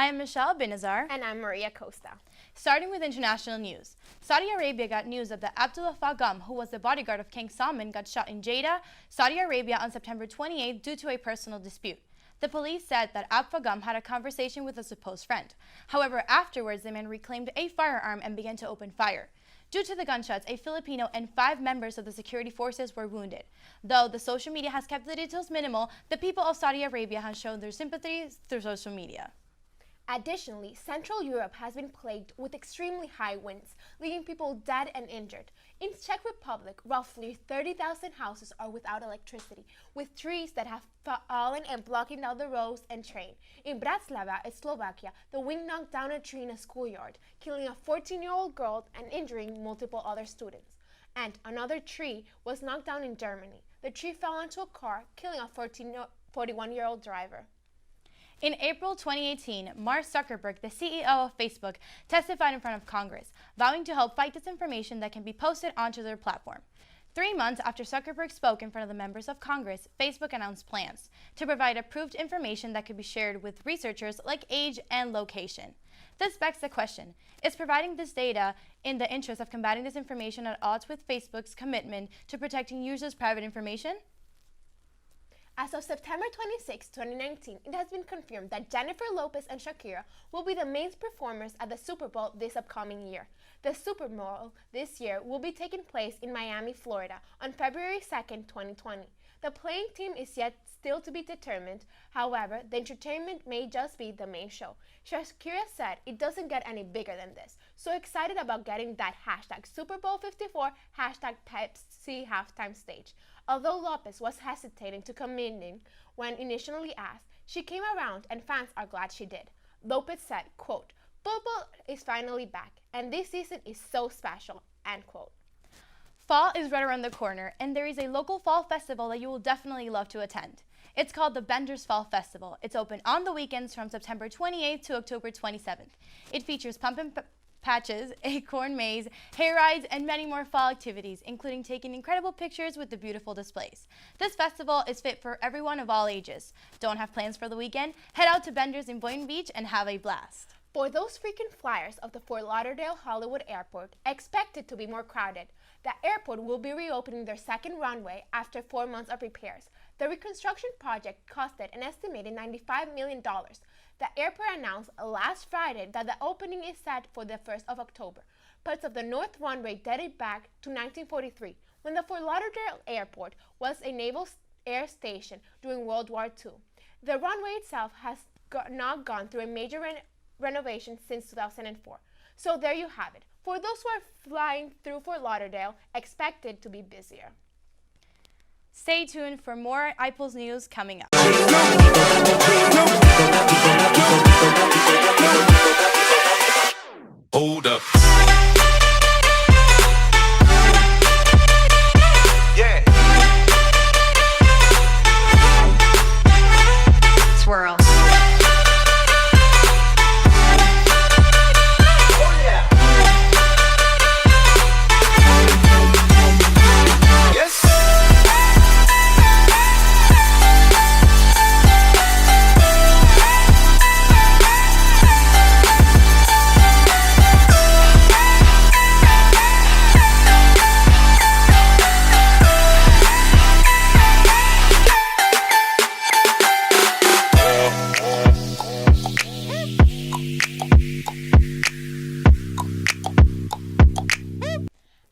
I am Michelle Binazar. And I'm Maria Costa. Starting with international news. Saudi Arabia got news that the Abdullah Fagam, who was the bodyguard of King Salman, got shot in Jeddah, Saudi Arabia on September 28 due to a personal dispute. The police said that Ab Fagam had a conversation with a supposed friend. However, afterwards, the man reclaimed a firearm and began to open fire. Due to the gunshots, a Filipino and 5 members of the security forces were wounded. Though the social media has kept the details minimal, the people of Saudi Arabia have shown their sympathies through social media. Additionally, Central Europe has been plagued with extremely high winds, leaving people dead and injured. In Czech Republic, roughly 30,000 houses are without electricity, with trees that have fallen and blocking down the roads and train. In Bratislava, Slovakia, the wind knocked down a tree in a schoolyard, killing a 14-year-old girl and injuring multiple other students. And another tree was knocked down in Germany. The tree fell into a car, killing a 41-year-old driver. In April 2018, Mark Zuckerberg, the CEO of Facebook, testified in front of Congress, vowing to help fight disinformation that can be posted onto their platform. 3 months after Zuckerberg spoke in front of the members of Congress, Facebook announced plans to provide approved information that could be shared with researchers like age and location. This begs the question, is providing this data in the interest of combating disinformation at odds with Facebook's commitment to protecting users' private information? As of September 26, 2019, it has been confirmed that Jennifer Lopez and Shakira will be the main performers at the Super Bowl this upcoming year. The Super Bowl this year will be taking place in Miami, Florida on February 2, 2020. The playing team is yet still to be determined. However, the entertainment may just be the main show. Shakira said it doesn't get any bigger than this. So excited about getting that hashtag Super Bowl 54, hashtag Pepsi halftime stage. Although Lopez was hesitating to commit in when initially asked, she came around and fans are glad she did. Lopez said, quote, "Football is finally back and this season is so special," end quote. Fall is right around the corner, and there is a local fall festival that you will definitely love to attend. It's called the Bender's Fall Festival. It's open on the weekends from September 28th to October 27th. It features pumpkin patches, a corn maze, hay rides, and many more fall activities, including taking incredible pictures with the beautiful displays. This festival is fit for everyone of all ages. Don't have plans for the weekend? Head out to Bender's in Boynton Beach and have a blast. For those frequent flyers of the Fort Lauderdale Hollywood Airport, expected to be more crowded, the airport will be reopening their second runway after 4 months of repairs. The reconstruction project costed an estimated $95 million. The airport announced last Friday that the opening is set for the 1st of October. Parts of the north runway dated back to 1943, when the Fort Lauderdale Airport was a naval air station during World War II. The runway itself has not gone through a major renovation since 2004. So there you have it. For those who are flying through Fort Lauderdale, expect it to be busier. Stay tuned for more iPulse news coming up. Hold up. Swirl.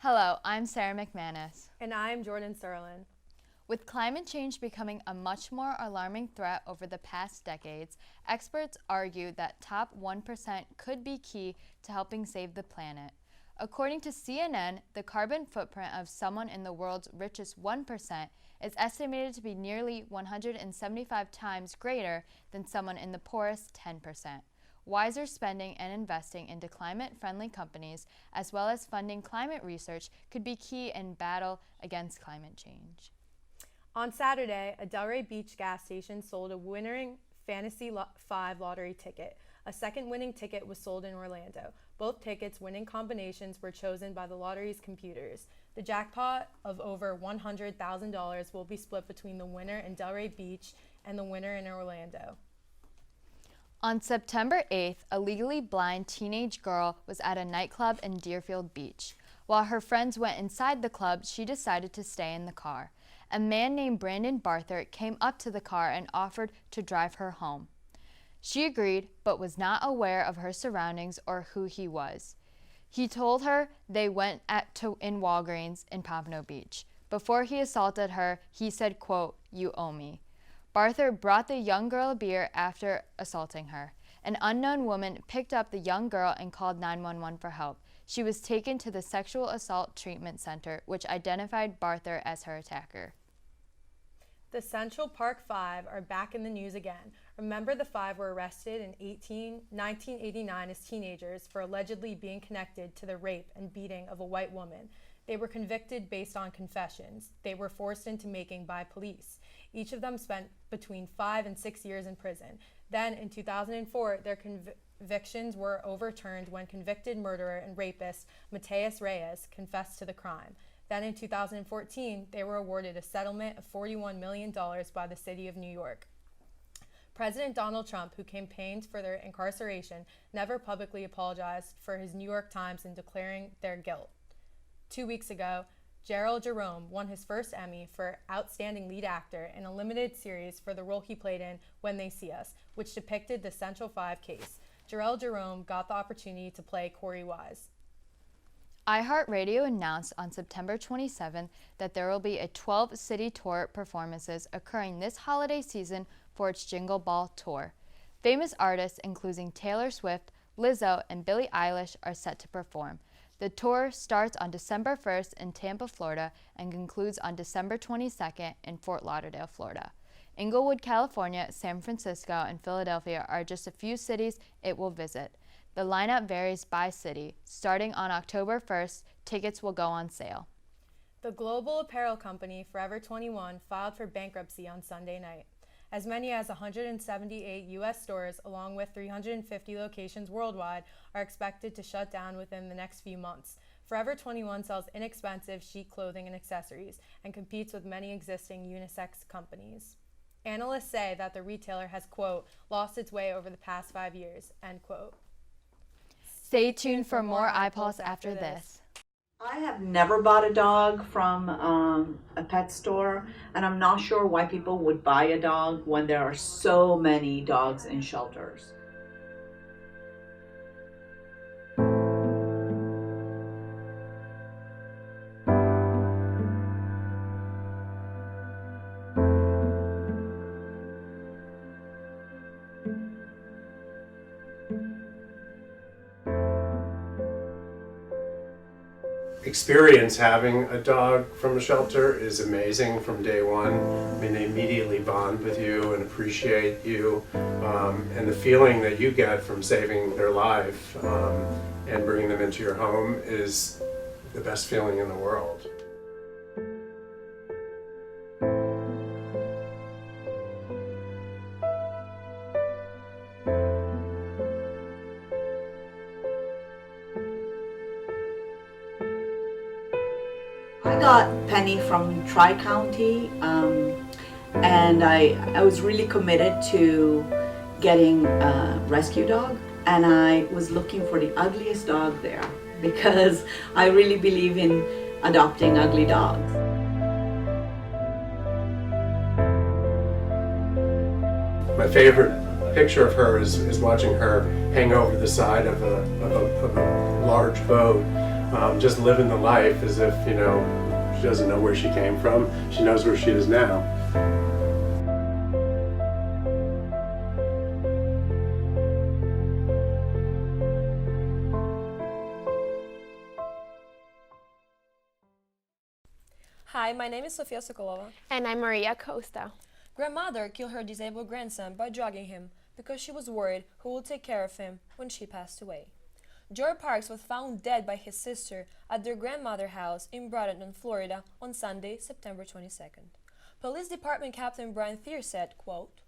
Hello, I'm Sarah McManus. And I'm Jordan Serlin. With climate change becoming a much more alarming threat over the past decades, experts argue that top 1% could be key to helping save the planet. According to CNN, the carbon footprint of someone in the world's richest 1% is estimated to be nearly 175 times greater than someone in the poorest 10%. Wiser spending and investing into climate-friendly companies, as well as funding climate research, could be key in battle against climate change. On Saturday, a Delray Beach gas station sold a winning Fantasy 5 lottery ticket. A second winning ticket was sold in Orlando. Both tickets' winning combinations were chosen by the lottery's computers. The jackpot of over $100,000 will be split between the winner in Delray Beach and the winner in Orlando. On September 8th, a legally blind teenage girl was at a nightclub in Deerfield Beach. While her friends went inside the club, she decided to stay in the car. A man named Brandon Barthert came up to the car and offered to drive her home. She agreed, but was not aware of her surroundings or who he was. He told her they went in Walgreens in Pompano Beach. Before he assaulted her, he said, quote, "You owe me." Barthert brought the young girl a beer after assaulting her. An unknown woman picked up the young girl and called 911 for help. She was taken to the Sexual Assault Treatment Center, which identified Barthert as her attacker. The Central Park Five are back in the news again. Remember, the five were arrested in 1989 as teenagers for allegedly being connected to the rape and beating of a white woman. They were convicted based on confessions they were forced into making by police. Each of them spent between 5 and 6 years in prison. Then, in 2004, their convictions were overturned when convicted murderer and rapist Mateus Reyes confessed to the crime. Then in 2014, they were awarded a settlement of $41 million by the city of New York. President Donald Trump, who campaigned for their incarceration, never publicly apologized for his New York Times in declaring their guilt. 2 weeks ago, Gerald Jerome won his first Emmy for Outstanding Lead Actor in a limited series for the role he played in When They See Us, which depicted the Central Five case. Gerald Jerome got the opportunity to play Corey Wise. iHeartRadio announced on September 27th that there will be a 12-city tour performances occurring this holiday season for its Jingle Ball tour. Famous artists, including Taylor Swift, Lizzo, and Billie Eilish, are set to perform. The tour starts on December 1st in Tampa, Florida, and concludes on December 22nd in Fort Lauderdale, Florida. Inglewood, California, San Francisco, and Philadelphia are just a few cities it will visit. The lineup varies by city. Starting on October 1st, tickets will go on sale. The global apparel company Forever 21 filed for bankruptcy on Sunday night. As many as 178 U.S. stores, along with 350 locations worldwide, are expected to shut down within the next few months. Forever 21 sells inexpensive chic clothing and accessories and competes with many existing unisex companies. Analysts say that the retailer has, quote, lost its way over the past 5 years, end quote. Stay tuned for more iPulse after this. I have never bought a dog from a pet store, and I'm not sure why people would buy a dog when there are so many dogs in shelters. Experience having a dog from a shelter is amazing from day one. I mean, they immediately bond with you and appreciate you, and the feeling that you get from saving their life and bringing them into your home is the best feeling in the world. I got Penny from Tri-County, and I was really committed to getting a rescue dog, and I was looking for the ugliest dog there because I really believe in adopting ugly dogs. My favorite picture of her is watching her hang over the side of a large boat, just living the life as if, you know, she doesn't know where she came from. She knows where she is now. Hi, my name is Sofia Sokolova. And I'm Maria Costa. Grandmother killed her disabled grandson by drugging him because she was worried who would take care of him when she passed away. Joy Parks was found dead by his sister at their grandmother's house in Bradenton, Florida on Sunday, September 22nd. Police Department Captain Brian Thier said, quote,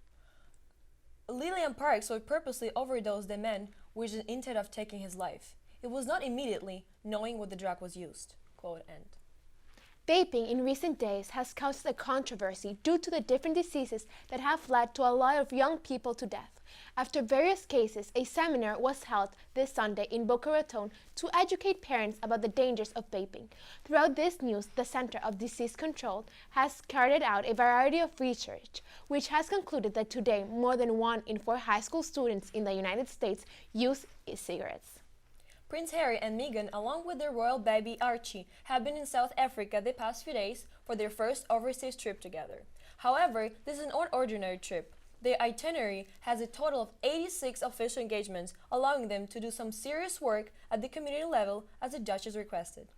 Lillian Parks would purposely overdose the man with the intent of taking his life. It was not immediately knowing what the drug was used, quote end. Vaping in recent days has caused a controversy due to the different diseases that have led to a lot of young people to death. After various cases, a seminar was held this Sunday in Boca Raton to educate parents about the dangers of vaping. Throughout this news, the Center of Disease Control has carried out a variety of research, which has concluded that today more than 1 in 4 high school students in the United States use e-cigarettes. Prince Harry and Meghan, along with their royal baby Archie, have been in South Africa the past few days for their first overseas trip together. However, this is not an ordinary trip. Their itinerary has a total of 86 official engagements, allowing them to do some serious work at the community level as the Duchess requested.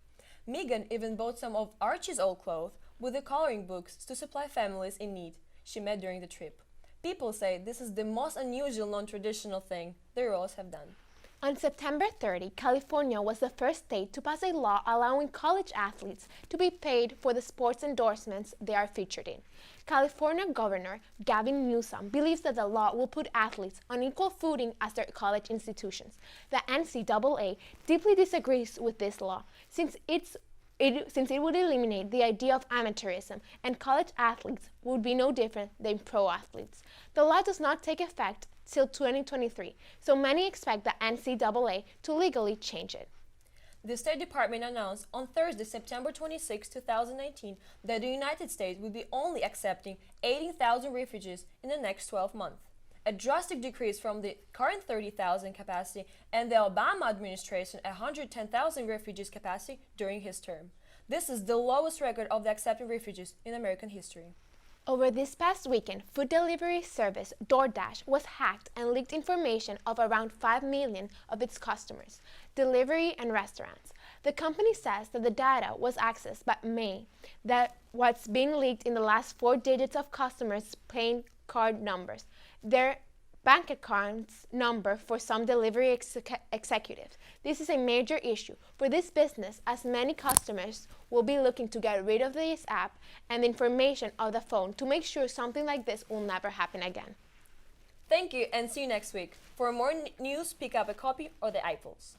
Meghan even bought some of Archie's old clothes with the coloring books to supply families in need she met during the trip. People say this is the most unusual non-traditional thing the royals have done. On September 30, California was the first state to pass a law allowing college athletes to be paid for the sports endorsements they are featured in. California Governor Gavin Newsom believes that the law will put athletes on equal footing as their college institutions. The NCAA deeply disagrees with this law since it would eliminate the idea of amateurism, and college athletes would be no different than pro athletes. The law does not take effect till 2023, so many expect the NCAA to legally change it. The State Department announced on Thursday, September 26, 2019, that the United States would be only accepting 18,000 refugees in the next 12 months, a drastic decrease from the current 30,000 capacity and the Obama administration 110,000 refugees capacity during his term. This is the lowest record of the accepted refugees in American history. Over this past weekend, food delivery service DoorDash was hacked and leaked information of around 5 million of its customers, delivery and restaurants. The company says that the data was accessed by May, that what's being leaked in the last 4 digits of customers' paying card numbers, their bank accounts number for some delivery executives. This is a major issue for this business, as many customers will be looking to get rid of this app and the information of the phone to make sure something like this will never happen again. Thank you and see you next week. For more news, pick up a copy of the iPulse.